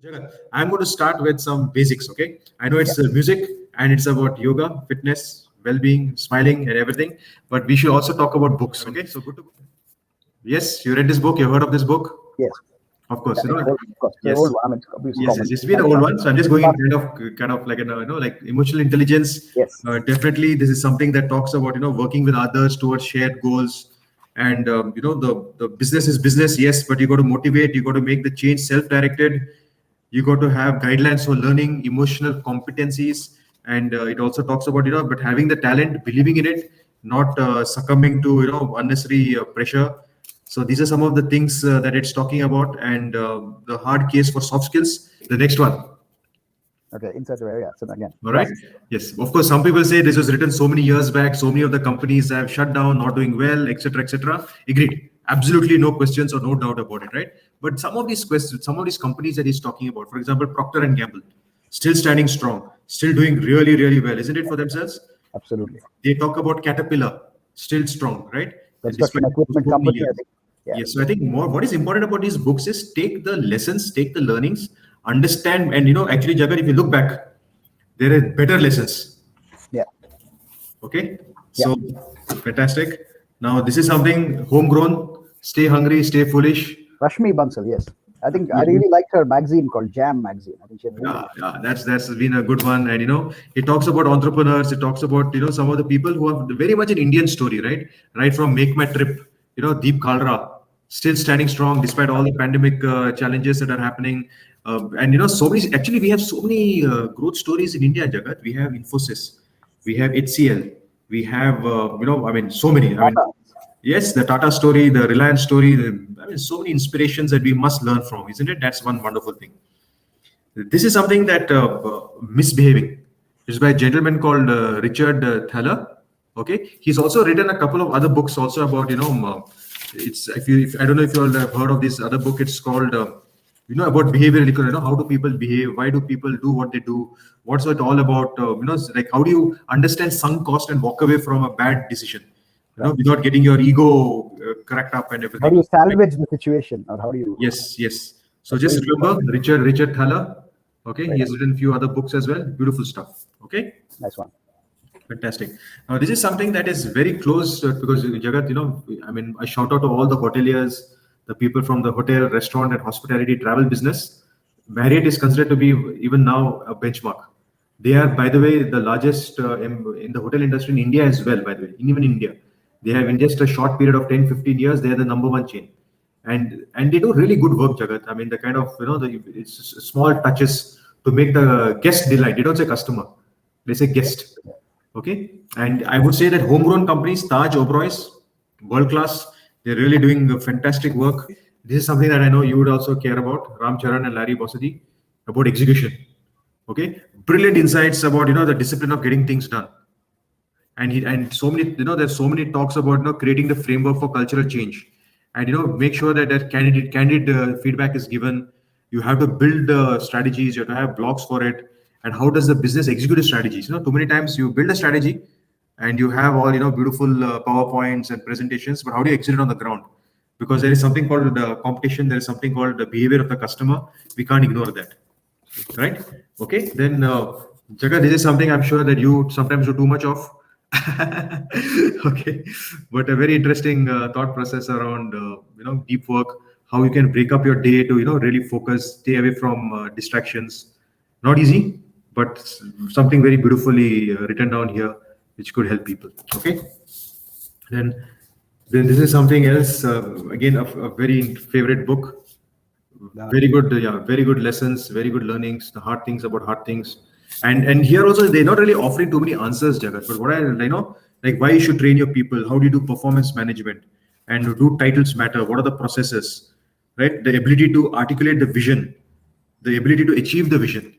Jagat, I'm going to start with some basics, okay? I know it's music and it's about yoga, fitness, well-being, smiling, and everything, but we should also talk about books, okay? So good to go. Yes, you read this book, you heard of this book? Yes. Of course, Yeah, you know. of course. The Yes. old one, I mean, Yes, it's been an old one. So I'm just going kind of like like emotional intelligence. Yes. Definitely, this is something that talks about working with others towards shared goals, and the business is business, yes, but you got to motivate, you got to make the change self-directed. You got to have guidelines for learning, emotional competencies, and it also talks about but having the talent, believing in it, not succumbing to unnecessary pressure. So these are some of the things that it's talking about, and the hard case for soft skills. The next one. Okay, inside the area. So again. All right. Yes. Of course, some people say this was written so many years back. So many of the companies have shut down, not doing well, etc., etc. Agreed. Absolutely no questions or no doubt about it, right? But some of these questions, some of these companies that he's talking about, for example, Procter and Gamble, still standing strong, still doing really, really well, isn't it, for themselves? Absolutely. They talk about Caterpillar, still strong, right? Construction equipment company, I think. Yeah. Yes. So I think what is important about these books is take the lessons, take the learnings, understand, and actually, Jagat, if you look back, there are better lessons. Yeah. Okay. So fantastic. Now this is something homegrown. Stay hungry, stay foolish. Rashmi Bansal, yes. I think I really liked her magazine called Jam magazine. I think she that's been a good one. And it talks about entrepreneurs. It talks about some of the people who have very much an Indian story, right? Right from Make My Trip. Deep Kalra still standing strong despite all the pandemic challenges that are happening. And so many. Actually, we have so many growth stories in India, Jagat. We have Infosys, we have HCL, we have so many. Yes, the Tata story, the Reliance story. So many inspirations that we must learn from, isn't it? That's one wonderful thing. This is something that Misbehaving is by a gentleman called Richard Thaler. Okay, he's also written a couple of other books also about it's if I don't know if you all have heard of this other book. It's called about behavioral. How do people behave? Why do people do what they do? What's it all about? Like how do you understand sunk cost and walk away from a bad decision? Without getting your ego cracked up and everything. How do you salvage the situation, or how do you? Yes. So just remember Richard Thaler. Okay, he has written a few other books as well. Beautiful stuff. Okay, nice one. Fantastic. Now this is something that is very close because Jagat, I shout out to all the hoteliers, the people from the hotel, restaurant, and hospitality travel business. Marriott is considered to be even now a benchmark. They are, by the way, the largest in the hotel industry in India as well. By the way, even in India, they have in just a short period of 10-15 years, they are the number one chain, and they do really good work, Jagat. The kind of it's small touches to make the guest delight. They don't say customer, they say guest. Okay, and I would say that homegrown companies, Taj, Oberoi's, world class. They're really doing fantastic work. This is something that I know you would also care about, Ram Charan and Larry Bossidy, about execution. Okay, brilliant insights about the discipline of getting things done. And so many there's so many talks about creating the framework for cultural change, and make sure that candid feedback is given. You have to build strategies. You have to have blocks for it. And how does the business execute strategies? Too many times you build a strategy and you have all beautiful PowerPoints and presentations, but how do you execute it on the ground? Because there is something called competition. There is something called the behavior of the customer. We can't ignore that, right? Okay, then Jagat, this is something I'm sure that you sometimes do too much of. Okay, but a very interesting thought process around deep work, how you can break up your day to really focus, stay away from distractions. Not easy, but something very beautifully written down here which could help people. Okay, then this is something else, again a very favorite book. Very good, very good lessons, very good learnings, the hard things about hard things. And here also they're not really offering too many answers, Jagat. But what I like why you should train your people, how do you do performance management, and do titles matter? What are the processes, right? The ability to articulate the vision, the ability to achieve the vision.